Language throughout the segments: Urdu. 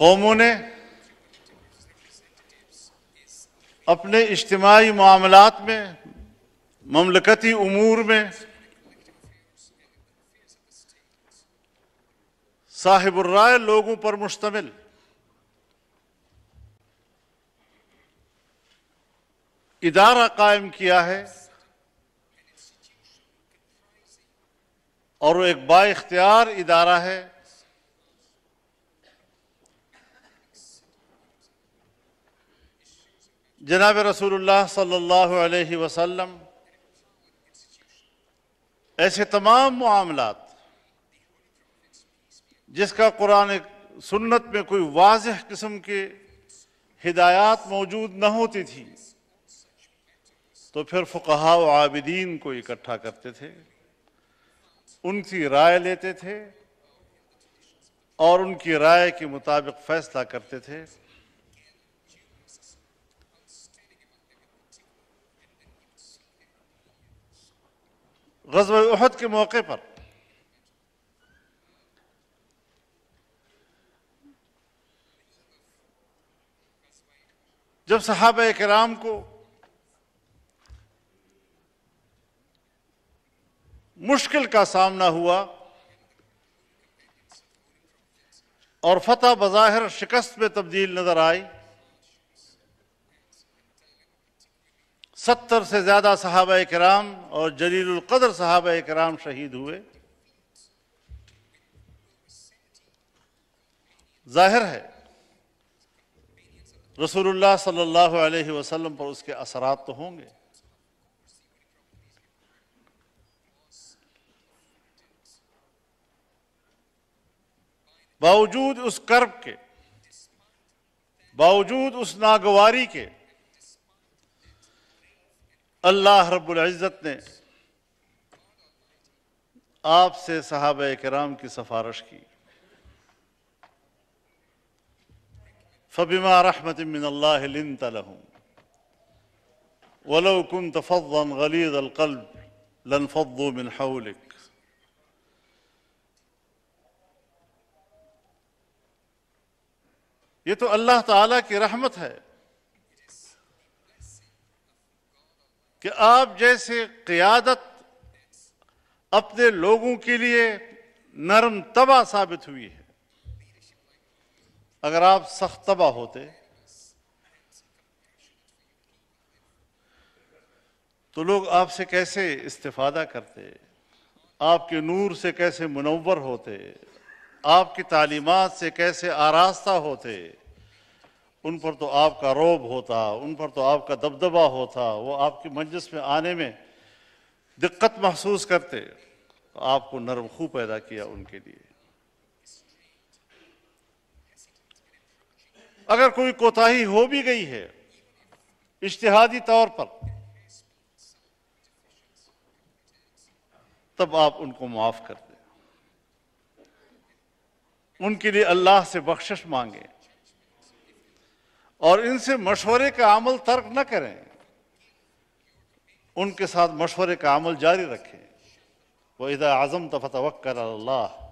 قوموں نے اپنے اجتماعی معاملات میں، مملکتی امور میں صاحب الرائے لوگوں پر مشتمل ادارہ قائم کیا ہے، اور وہ ایک با اختیار ادارہ ہے۔ جناب رسول اللہ صلی اللہ علیہ وسلم ایسے تمام معاملات جس کا قرآن سنت میں کوئی واضح قسم کی ہدایات موجود نہ ہوتی تھی، تو پھر فقہاء و عابدین کو اکٹھا کرتے تھے، ان کی رائے لیتے تھے اور ان کی رائے کے مطابق فیصلہ کرتے تھے۔ غزوہ احد کے موقع پر جب صحابہ کرام کو مشکل کا سامنا ہوا اور فتح بظاہر شکست میں تبدیل نظر آئی، 70 سے زیادہ صحابہ کرام اور جلیل القدر صحابہ کرام شہید ہوئے، ظاہر ہے رسول اللہ صلی اللہ علیہ وسلم پر اس کے اثرات تو ہوں گے۔ باوجود اس کرب کے، باوجود اس ناگواری کے، اللہ رب العزت نے آپ سے صحابہ کرام کی سفارش کی۔ فَبِمَا رَحْمَةٍ مِّنَ اللَّهِ لِنْتَ لَهُمْ وَلَوْ كُنْتَ فَظًّا غَلِيظَ الْقَلْبِ لَانفَضُّوا مِنْ حَوْلِكَ۔ یہ تو اللہ تعالیٰ کی رحمت ہے کہ آپ جیسے قیادت اپنے لوگوں کے لیے نرم طبع ثابت ہوئی ہے۔ اگر آپ سخت طبع ہوتے تو لوگ آپ سے کیسے استفادہ کرتے، آپ کے نور سے کیسے منور ہوتے، آپ کی تعلیمات سے کیسے آراستہ ہوتے، ان پر تو آپ کا رعب ہوتا، ان پر تو آپ کا دبدبہ ہوتا، وہ آپ کی مجلس میں آنے میں دقت محسوس کرتے، آپ کو نرم خو پیدا کیا ان کے لیے۔ اگر کوئی کوتاہی ہو بھی گئی ہے اجتہادی طور پر، تب آپ ان کو معاف کر دیں، ان کے لیے اللہ سے بخشش مانگیں، اور ان سے مشورے کا عمل ترک نہ کریں، ان کے ساتھ مشورے کا عمل جاری رکھیں۔ وَإِذَا عَزَمْتَ فَتَوَكَّلْ عَلَى اللَّهِ۔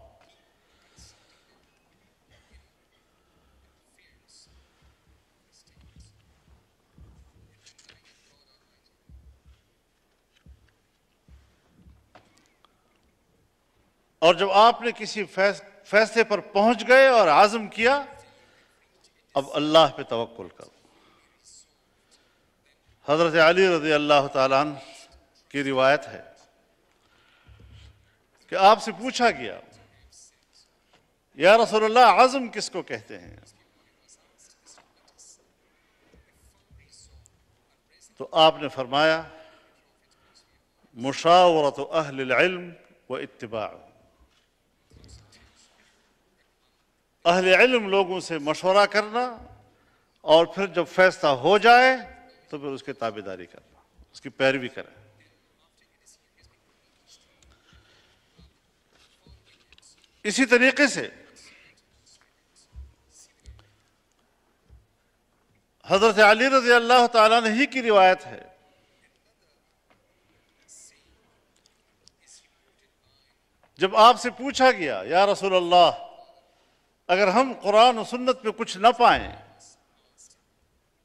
اور جب آپ نے کسی فیصلے پر پہنچ گئے اور عزم کیا، اب اللہ پہ توکل کرو۔ حضرت علی رضی اللہ تعالیٰ عنہ کی روایت ہے کہ آپ سے پوچھا گیا، یا رسول اللہ عزم کس کو کہتے ہیں؟ تو آپ نے فرمایا، مشاورۃ اہل العلم و اتباع۔ اہل علم لوگوں سے مشورہ کرنا، اور پھر جب فیصلہ ہو جائے تو پھر اس کی تابعداری کرنا، اس کی پیروی کریں۔ اسی طریقے سے حضرت علی رضی اللہ تعالیٰ عنہ ہی کی روایت ہے، جب آپ سے پوچھا گیا، یا رسول اللہ اگر ہم قرآن و سنت میں کچھ نہ پائیں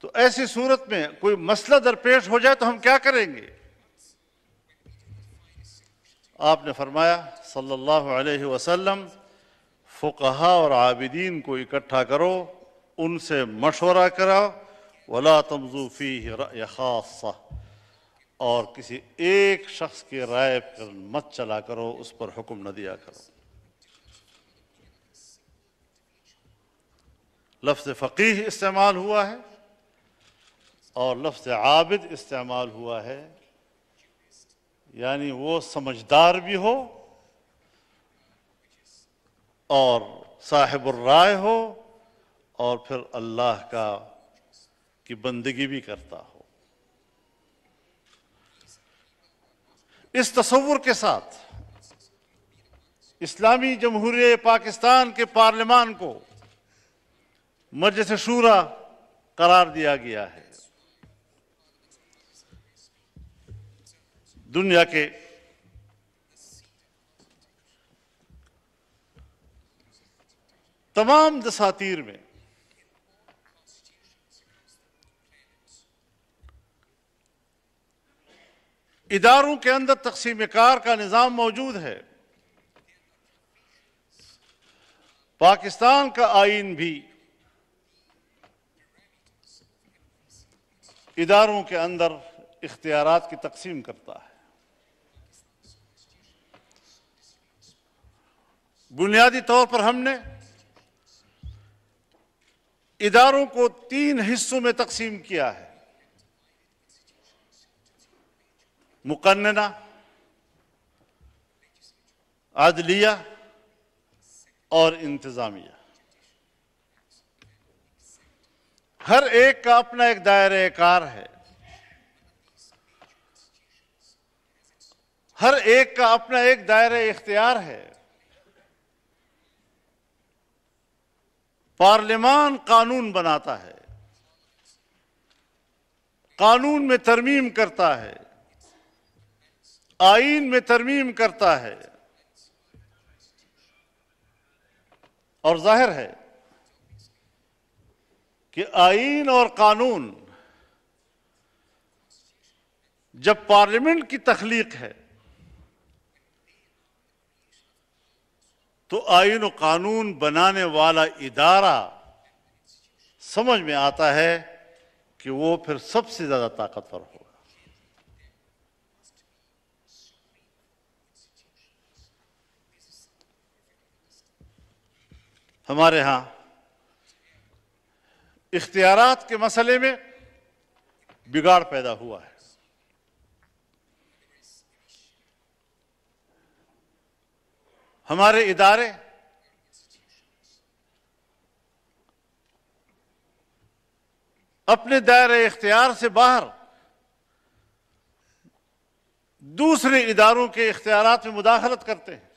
تو ایسی صورت میں کوئی مسئلہ درپیش ہو جائے تو ہم کیا کریں گے؟ آپ نے فرمایا صلی اللہ علیہ وسلم، فقہا اور عابدین کو اکٹھا کرو، ان سے مشورہ کرو، وَلَا تَمْضُوا فِيهِ رَأْيَ خَاصَّةً، اور کسی ایک شخص کی رائے پر مت چلا کرو، اس پر حکم نہ دیا کرو۔ لفظ فقیہ استعمال ہوا ہے اور لفظ عابد استعمال ہوا ہے، یعنی وہ سمجھدار بھی ہو اور صاحب الرائے ہو اور پھر اللہ کی بندگی بھی کرتا ہو۔ اس تصور کے ساتھ اسلامی جمہوریہ پاکستان کے پارلیمان کو مجلس شورا قرار دیا گیا ہے۔ دنیا کے تمام دساتیر میں اداروں کے اندر تقسیم کار کا نظام موجود ہے۔ پاکستان کا آئین بھی اداروں کے اندر اختیارات کی تقسیم کرتا ہے۔ بنیادی طور پر ہم نے اداروں کو 3 حصوں میں تقسیم کیا ہے: مقننہ، عدلیہ اور انتظامیہ۔ ہر ایک کا اپنا ایک دائرہ کار ہے، ہر ایک کا اپنا ایک دائرہ اختیار ہے۔ پارلیمان قانون بناتا ہے، قانون میں ترمیم کرتا ہے، آئین میں ترمیم کرتا ہے، اور ظاہر ہے کہ آئین اور قانون جب پارلیمنٹ کی تخلیق ہے تو آئین و قانون بنانے والا ادارہ سمجھ میں آتا ہے کہ وہ پھر سب سے زیادہ طاقتور ہوگا۔ ہمارے ہاں اختیارات کے مسئلے میں بگاڑ پیدا ہوا ہے۔ ہمارے ادارے اپنے دائرہ اختیار سے باہر دوسرے اداروں کے اختیارات میں مداخلت کرتے ہیں،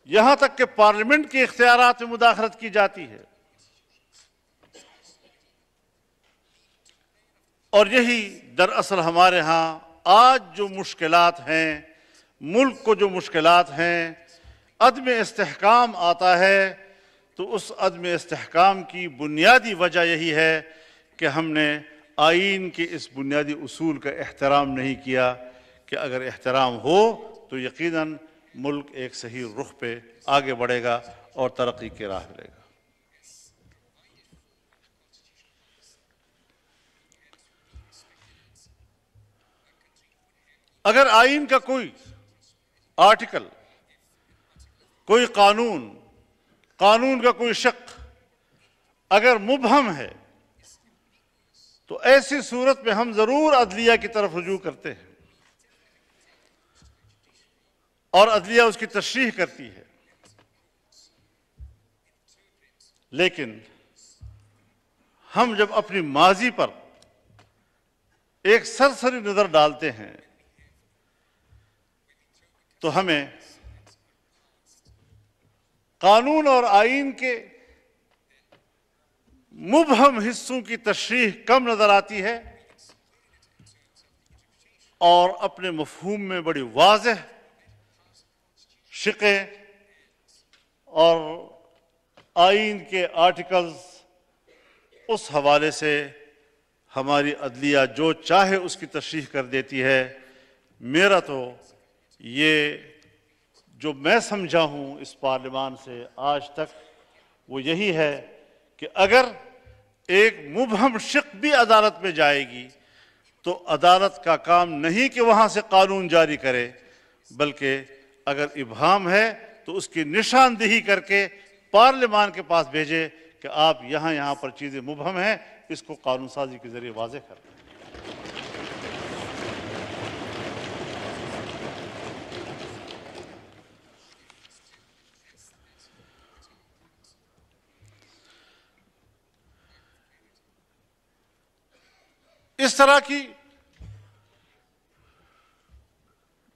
یہاں تک کہ پارلیمنٹ کے اختیارات میں مداخلت کی جاتی ہے، اور یہی دراصل ہمارے ہاں آج جو مشکلات ہیں، ملک کو جو مشکلات ہیں، عدم استحکام آتا ہے، تو اس عدم استحکام کی بنیادی وجہ یہی ہے کہ ہم نے آئین کے اس بنیادی اصول کا احترام نہیں کیا کہ اگر احترام ہو تو یقیناً ملک ایک صحیح رخ پہ آگے بڑھے گا اور ترقی کی راہ لے گا۔ اگر آئین کا کوئی آرٹیکل، کوئی قانون کا کوئی شق اگر مبہم ہے تو ایسی صورت میں ہم ضرور عدلیہ کی طرف رجوع کرتے ہیں اور عدلیہ اس کی تشریح کرتی ہے، لیکن ہم جب اپنی ماضی پر ایک سرسری نظر ڈالتے ہیں تو ہمیں قانون اور آئین کے مبہم حصوں کی تشریح کم نظر آتی ہے اور اپنے مفہوم میں بڑی واضح شقیں اور آئین کے آرٹیکلز اس حوالے سے ہماری عدلیہ جو چاہے اس کی تشریح کر دیتی ہے. میرا تو یہ جو میں سمجھا ہوں اس پارلیمان سے آج تک وہ یہی ہے کہ اگر ایک مبہم شق بھی عدالت میں جائے گی تو عدالت کا کام نہیں کہ وہاں سے قانون جاری کرے، بلکہ اگر ابہام ہے تو اس کی نشاندہی کر کے پارلیمان کے پاس بھیجے کہ آپ یہاں پر چیزیں مبہم ہیں، اس کو قانون سازی کے ذریعے واضح کر دیں. اس طرح کی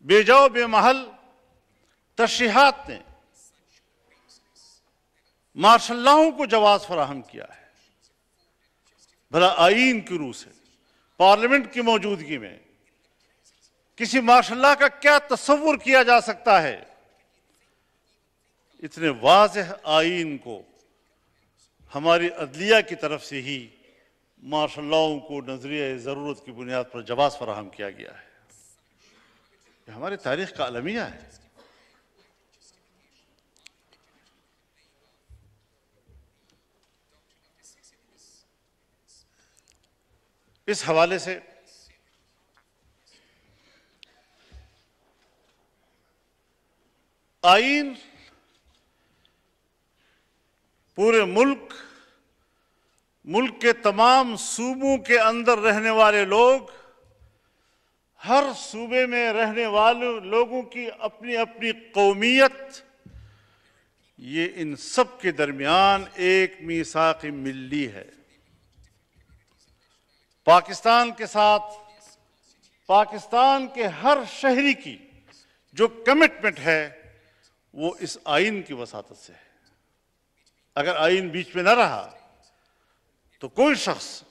بے جا و بے محل تشریحات نے مارشل لاؤں کو جواز فراہم کیا ہے. بھلا آئین کی روح سے پارلیمنٹ کی موجودگی میں کسی مارشل لا کا کیا تصور کیا جا سکتا ہے؟ اتنے واضح آئین کو ہماری عدلیہ کی طرف سے ہی مارشل لاؤں کو نظریہ ضرورت کی بنیاد پر جواز فراہم کیا گیا ہے. یہ ہماری تاریخ کا المیہ ہے. اس حوالے سے آئین پورے ملک کے تمام صوبوں کے اندر رہنے والے لوگ، ہر صوبے میں رہنے والے لوگوں کی اپنی اپنی قومیت، یہ ان سب کے درمیان ایک میثاق ملی ہے. پاکستان کے ساتھ پاکستان کے ہر شہری کی جو کمٹمنٹ ہے وہ اس آئین کی وساطت سے ہے. اگر آئین بیچ میں نہ رہا تو کوئی شخص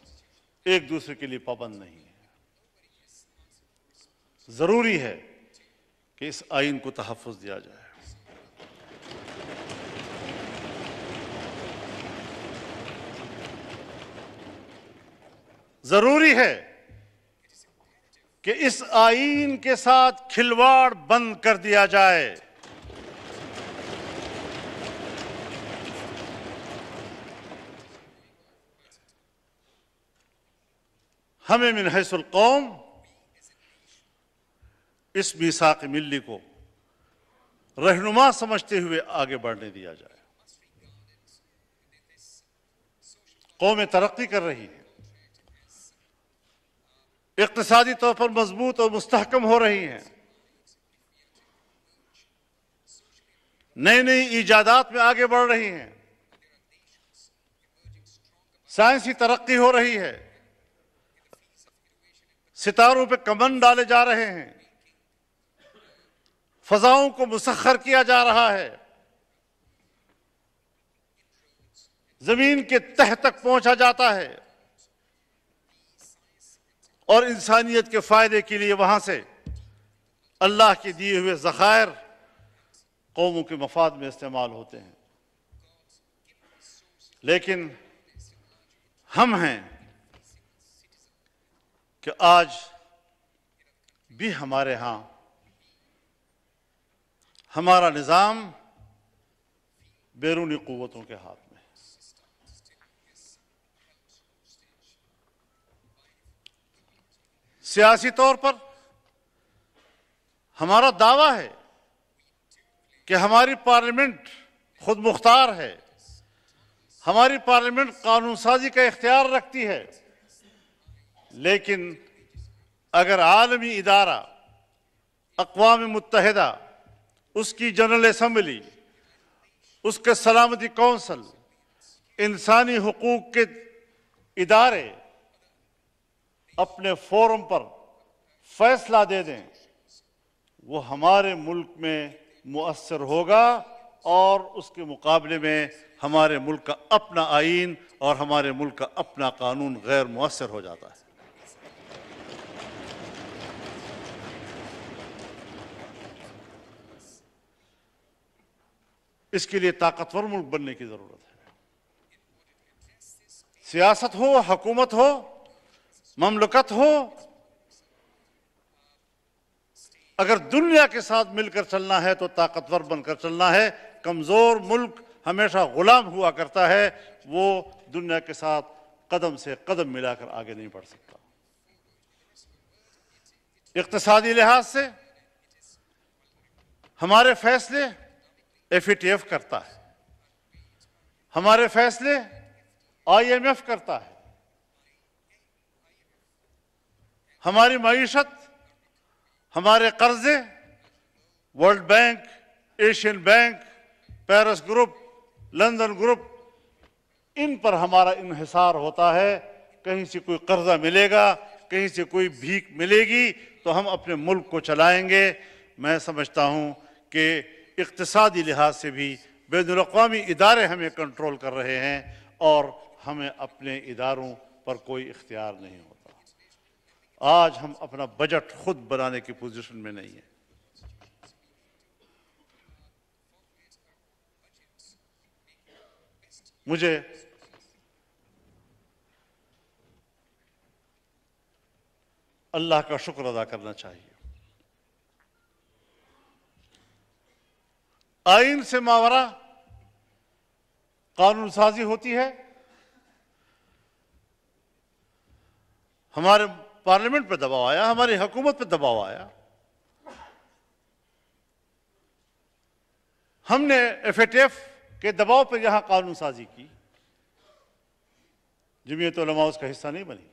ایک دوسرے کے لیے پابند نہیں ہے. ضروری ہے کہ اس آئین کو تحفظ دیا جائے. ضروری ہے کہ اس آئین کے ساتھ کھلواڑ بند کر دیا جائے. ہمیں من حیث القوم اس میثاق ملی کو رہنما سمجھتے ہوئے آگے بڑھنے دیا جائے. قومیں ترقی کر رہی ہیں، اقتصادی طور پر مضبوط اور مستحکم ہو رہی ہیں، نئی نئی ایجادات میں آگے بڑھ رہی ہیں، سائنسی ترقی ہو رہی ہے، ستاروں پہ کمند ڈالے جا رہے ہیں، فضاؤں کو مسخر کیا جا رہا ہے، زمین کے تہ تک پہنچا جاتا ہے، اور انسانیت کے فائدے کے لیے وہاں سے اللہ کے دیے ہوئے ذخائر قوموں کے مفاد میں استعمال ہوتے ہیں. لیکن ہم ہیں کہ آج بھی ہمارے ہاں ہمارا نظام بیرونی قوتوں کے ہاتھ میں ہے. سیاسی طور پر ہمارا دعویٰ ہے کہ ہماری پارلیمنٹ خود مختار ہے، ہماری پارلیمنٹ قانون سازی کا اختیار رکھتی ہے، لیکن اگر عالمی ادارہ اقوام متحدہ، اس کی جنرل اسمبلی، اس کے سلامتی کونسل، انسانی حقوق کے ادارے اپنے فورم پر فیصلہ دے دیں، وہ ہمارے ملک میں مؤثر ہوگا، اور اس کے مقابلے میں ہمارے ملک کا اپنا آئین اور ہمارے ملک کا اپنا قانون غیر مؤثر ہو جاتا ہے. اس کے لیے طاقتور ملک بننے کی ضرورت ہے۔ سیاست ہو، حکومت ہو، مملکت ہو، اگر دنیا کے ساتھ مل کر چلنا ہے تو طاقتور بن کر چلنا ہے۔ کمزور ملک ہمیشہ غلام ہوا کرتا ہے، وہ دنیا کے ساتھ قدم سے قدم ملا کر آگے نہیں بڑھ سکتا۔ اقتصادی لحاظ سے ہمارے فیصلے FATF کرتا ہے، ہمارے فیصلے IMF کرتا ہے، ہماری معیشت، ہمارے قرضے World Bank, Asian Bank, Paris group, London group, ان پر ہمارا انحصار ہوتا ہے۔ کہیں سے کوئی قرضہ ملے گا، کہیں سے کوئی بھیک ملے گی تو ہم اپنے ملک کو چلائیں گے۔ میں سمجھتا ہوں کہ اقتصادی لحاظ سے بھی بین الاقوامی ادارے ہمیں کنٹرول کر رہے ہیں اور ہمیں اپنے اداروں پر کوئی اختیار نہیں ہوتا۔ آج ہم اپنا بجٹ خود بنانے کی پوزیشن میں نہیں ہیں۔ مجھے اللہ کا شکر ادا کرنا چاہیے۔ آئین سے ماورا قانون سازی ہوتی ہے، ہمارے پارلیمنٹ پہ دباؤ آیا، ہماری حکومت پہ دباؤ آیا، ہم نے FATF کے دباؤ پہ یہاں قانون سازی کی، جمعیت علماء اس کا حصہ نہیں بنی۔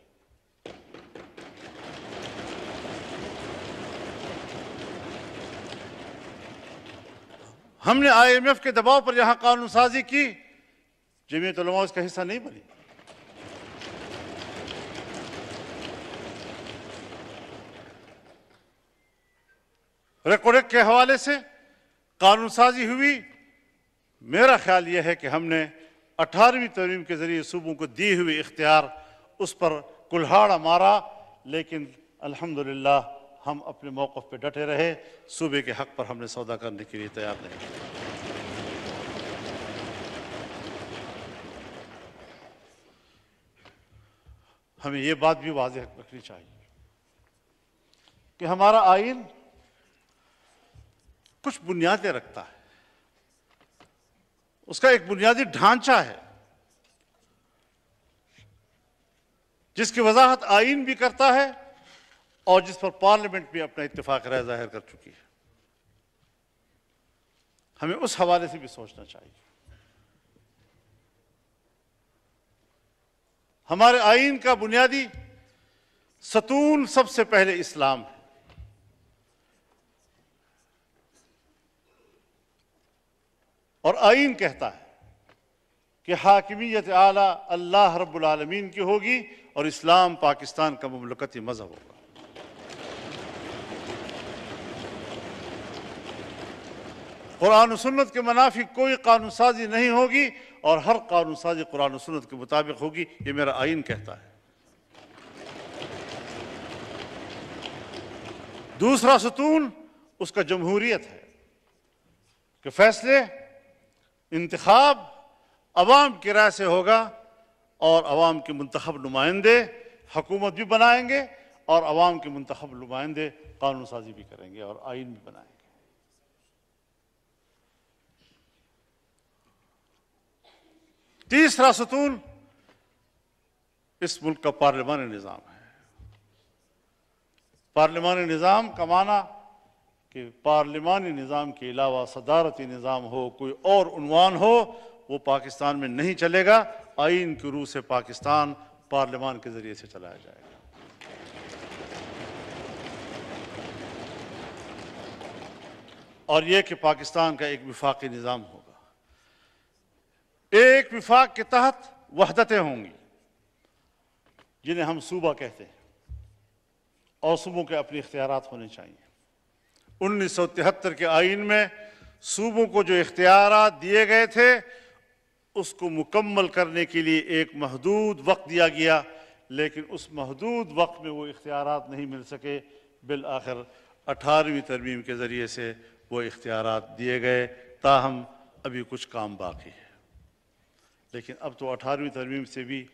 ہم نے IMF کے دباؤ پر یہاں قانون سازی کی، جمعیت علماء اس کا حصہ نہیں بنی۔ ریکوڈک کے حوالے سے قانون سازی ہوئی۔ میرا خیال یہ ہے کہ ہم نے 18ویں ترمیم کے ذریعے صوبوں کو دی ہوئی اختیار اس پر کلہاڑا مارا، لیکن الحمدللہ ہم اپنے موقف پہ ڈٹے رہے۔ صوبے کے حق پر ہم نے سودا کرنے کے لیے تیار نہیں۔ ہمیں یہ بات بھی واضح رکھنی چاہیے کہ ہمارا آئین کچھ بنیادیں رکھتا ہے، اس کا ایک بنیادی ڈھانچہ ہے جس کی وضاحت آئین بھی کرتا ہے اور جس پر پارلیمنٹ بھی اپنا اتفاق رائے ظاہر کر چکی ہے۔ ہمیں اس حوالے سے بھی سوچنا چاہیے۔ ہمارے آئین کا بنیادی ستون سب سے پہلے اسلام ہے، اور آئین کہتا ہے کہ حاکمیت اعلیٰ اللہ رب العالمین کی ہوگی اور اسلام پاکستان کا مملکتی مذہب ہوگا۔ قرآن و سنت کے منافی کوئی قانون سازی نہیں ہوگی اور ہر قانون سازی قرآن و سنت کے مطابق ہوگی، یہ میرا آئین کہتا ہے۔ دوسرا ستون اس کا جمہوریت ہے کہ فیصلے انتخاب عوام کی رائے سے ہوگا اور عوام کے منتخب نمائندے حکومت بھی بنائیں گے اور عوام کے منتخب نمائندے قانون سازی بھی کریں گے اور آئین بھی بنائیں گے۔ تیسرا ستون اس ملک کا پارلیمانی نظام ہے۔ پارلیمانی نظام کا معنی کہ پارلیمانی نظام کے علاوہ صدارتی نظام ہو، کوئی اور عنوان ہو، وہ پاکستان میں نہیں چلے گا۔ آئین کی روح سے پاکستان پارلیمان کے ذریعے سے چلایا جائے گا۔ اور یہ کہ پاکستان کا ایک وفاقی نظام ہوگا، ایک وفاق کے تحت وحدتیں ہوں گی جنہیں ہم صوبہ کہتے ہیں، اور صوبوں کے اپنے اختیارات ہونے چاہیے۔ 1973 کے آئین میں صوبوں کو جو اختیارات دیے گئے تھے اس کو مکمل کرنے کے لیے ایک محدود وقت دیا گیا، لیکن اس محدود وقت میں وہ اختیارات نہیں مل سکے۔ بالآخر 18ویں ترمیم کے ذریعے سے وہ اختیارات دیے گئے، تاہم ابھی کچھ کام باقی ہے، لیکن اب تو 18ویں ترمیم سے بھی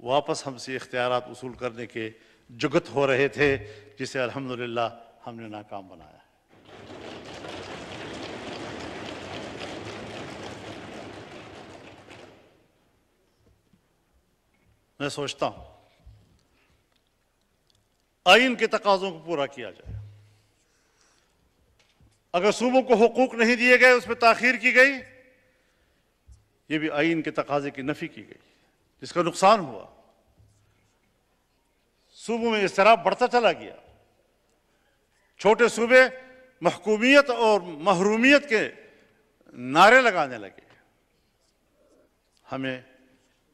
واپس ہم سے اختیارات وصول کرنے کے جگت ہو رہے تھے، جسے الحمدللہ ہم نے ناکام بنایا۔ میں سوچتا ہوں آئین کے تقاضوں کو پورا کیا جائے۔ اگر صوبوں کو حقوق نہیں دیے گئے، اس میں تاخیر کی گئی، یہ بھی آئین کے تقاضے کی نفی کی گئی، جس کا نقصان ہوا۔ صوبوں میں اضطراب بڑھتا چلا گیا، چھوٹے صوبے محکومیت اور محرومیت کے نعرے لگانے لگے۔ ہمیں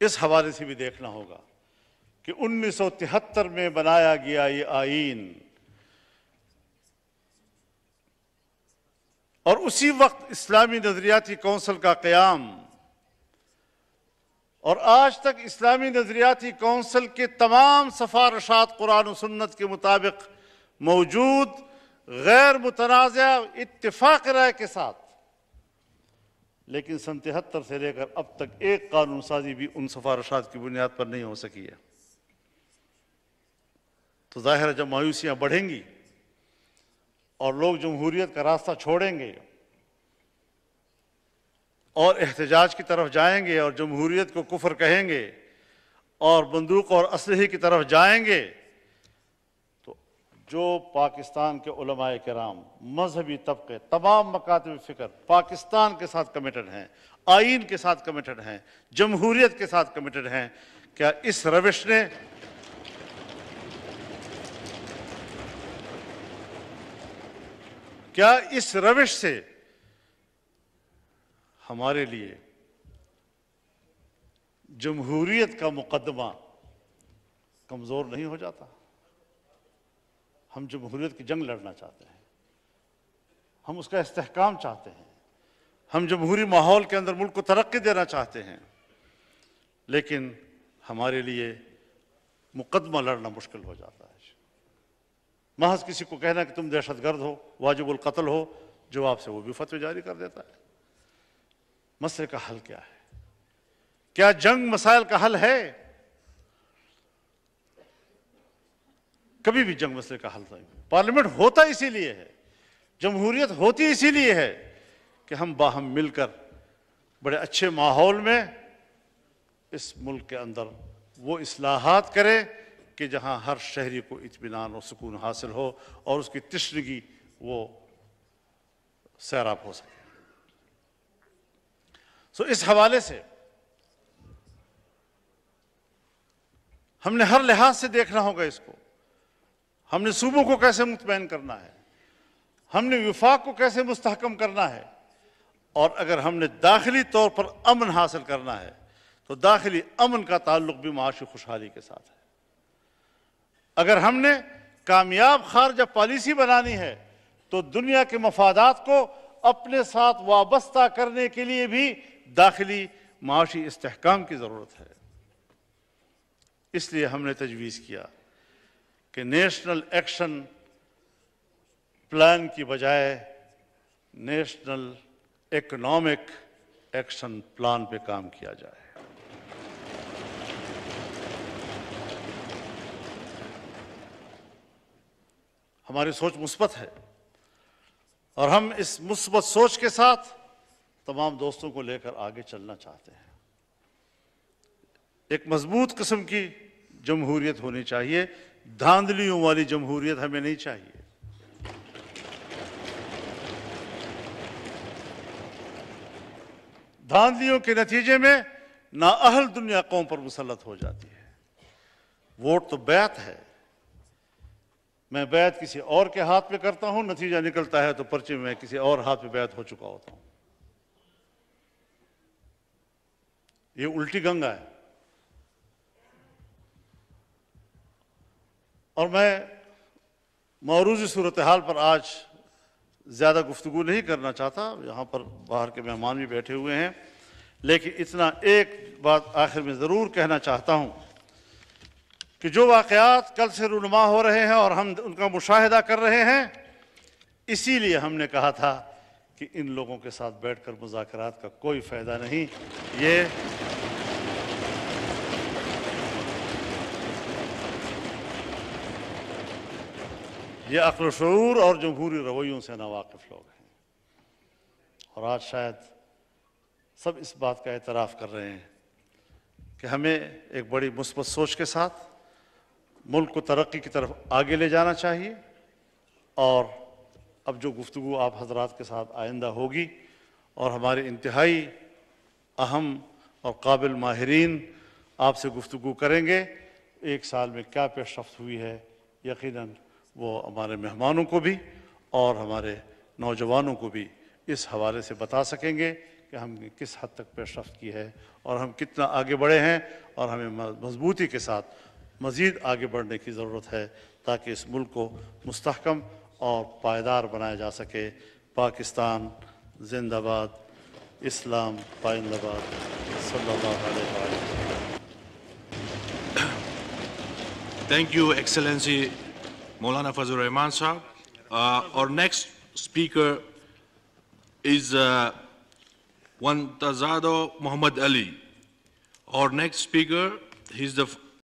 اس حوالے سے بھی دیکھنا ہوگا کہ 1973 میں بنایا گیا یہ آئین، اور اسی وقت اسلامی نظریاتی کونسل کا قیام، اور آج تک اسلامی نظریاتی کونسل کے تمام سفارشات قرآن و سنت کے مطابق موجود، غیر متنازع اتفاق رائے کے ساتھ، لیکن سن 73 سے لے کر اب تک ایک قانون سازی بھی ان سفارشات کی بنیاد پر نہیں ہو سکی ہے۔ تو ظاہر ہے جب مایوسیاں بڑھیں گی اور لوگ جمہوریت کا راستہ چھوڑیں گے اور احتجاج کی طرف جائیں گے اور جمہوریت کو کفر کہیں گے اور بندوق اور اسلحے کی طرف جائیں گے، تو جو پاکستان کے علماء کرام، مذہبی طبقے، تمام مکاتب فکر پاکستان کے ساتھ کمیٹڈ ہیں، آئین کے ساتھ کمیٹڈ ہیں، جمہوریت کے ساتھ کمیٹڈ ہیں، کیا اس روش سے ہمارے لیے جمہوریت کا مقدمہ کمزور نہیں ہو جاتا؟ ہم جمہوریت کی جنگ لڑنا چاہتے ہیں، ہم اس کا استحکام چاہتے ہیں، ہم جمہوری ماحول کے اندر ملک کو ترقی دینا چاہتے ہیں، لیکن ہمارے لیے مقدمہ لڑنا مشکل ہو جاتا ہے۔ محض کسی کو کہنا کہ تم دہشت گرد ہو، واجب القتل ہو، جواب سے وہ بھی فتوی جاری کر دیتا ہے۔ مسئلے کا حل کیا ہے؟ کیا جنگ مسائل کا حل ہے؟ کبھی بھی جنگ مسئلے کا حل نہیں۔ پارلیمنٹ ہوتا اسی لیے ہے، جمہوریت ہوتی اسی لیے ہے کہ ہم باہم مل کر بڑے اچھے ماحول میں اس ملک کے اندر وہ اصلاحات کریں کہ جہاں ہر شہری کو اطمینان اور سکون حاصل ہو اور اس کی تشنگی وہ سیراب ہو سکے۔ اس حوالے سے ہم نے ہر لحاظ سے دیکھنا ہوگا اس کو۔ ہم نے صوبوں کو کیسے مطمئن کرنا ہے، ہم نے وفاق کو کیسے مستحکم کرنا ہے، اور اگر ہم نے داخلی طور پر امن حاصل کرنا ہے تو داخلی امن کا تعلق بھی معاشی خوشحالی کے ساتھ ہے۔ اگر ہم نے کامیاب خارجہ پالیسی بنانی ہے تو دنیا کے مفادات کو اپنے ساتھ وابستہ کرنے کے لیے بھی داخلی معاشی استحکام کی ضرورت ہے۔ اس لیے ہم نے تجویز کیا کہ نیشنل ایکشن پلان کی بجائے نیشنل اکنامک ایکشن پلان پہ کام کیا جائے۔ ہماری سوچ مثبت ہے اور ہم اس مثبت سوچ کے ساتھ تمام دوستوں کو لے کر آگے چلنا چاہتے ہیں۔ ایک مضبوط قسم کی جمہوریت ہونی چاہیے، دھاندلیوں والی جمہوریت ہمیں نہیں چاہیے۔ دھاندلیوں کے نتیجے میں نااہل دنیا قوم پر مسلط ہو جاتی ہے۔ ووٹ تو بیعت ہے، میں بیعت کسی اور کے ہاتھ پہ کرتا ہوں، نتیجہ نکلتا ہے تو پرچے میں کسی اور ہاتھ پہ بیعت ہو چکا ہوتا ہوں۔ یہ الٹی گنگا ہے۔ اور میں موروثی صورتحال پر آج زیادہ گفتگو نہیں کرنا چاہتا، یہاں پر باہر کے مہمان بھی بیٹھے ہوئے ہیں، لیکن اتنا ایک بات آخر میں ضرور کہنا چاہتا ہوں کہ جو واقعات کل سے رونما ہو رہے ہیں اور ہم ان کا مشاہدہ کر رہے ہیں، اسی لیے ہم نے کہا تھا کہ ان لوگوں کے ساتھ بیٹھ کر مذاکرات کا کوئی فائدہ نہیں. یہ عقل و شعور اور جمہوری رویوں سے ناواقف لوگ ہیں، اور آج شاید سب اس بات کا اعتراف کر رہے ہیں کہ ہمیں ایک بڑی مثبت سوچ کے ساتھ ملک کو ترقی کی طرف آگے لے جانا چاہیے. اور اب جو گفتگو آپ حضرات کے ساتھ آئندہ ہوگی اور ہمارے انتہائی اہم اور قابل ماہرین آپ سے گفتگو کریں گے، ایک سال میں کیا پیش رفت ہوئی ہے، یقیناً وہ ہمارے مہمانوں کو بھی اور ہمارے نوجوانوں کو بھی اس حوالے سے بتا سکیں گے کہ ہم نے کس حد تک پیش رفت کی ہے اور ہم کتنا آگے بڑھے ہیں، اور ہمیں مضبوطی کے ساتھ مزید آگے بڑھنے کی ضرورت ہے تاکہ اس ملک کو مستحکم اور پائیدار بنایا جا سکے. پاکستان زندہ باد، اسلام پائندہ باد، صلی اللہ علیہ وسلم. Thank you, Excellency Maulana Fazlur Rahman Sahab. Our next speaker is Wantazado Muhammad Ali. Our next speaker, he's the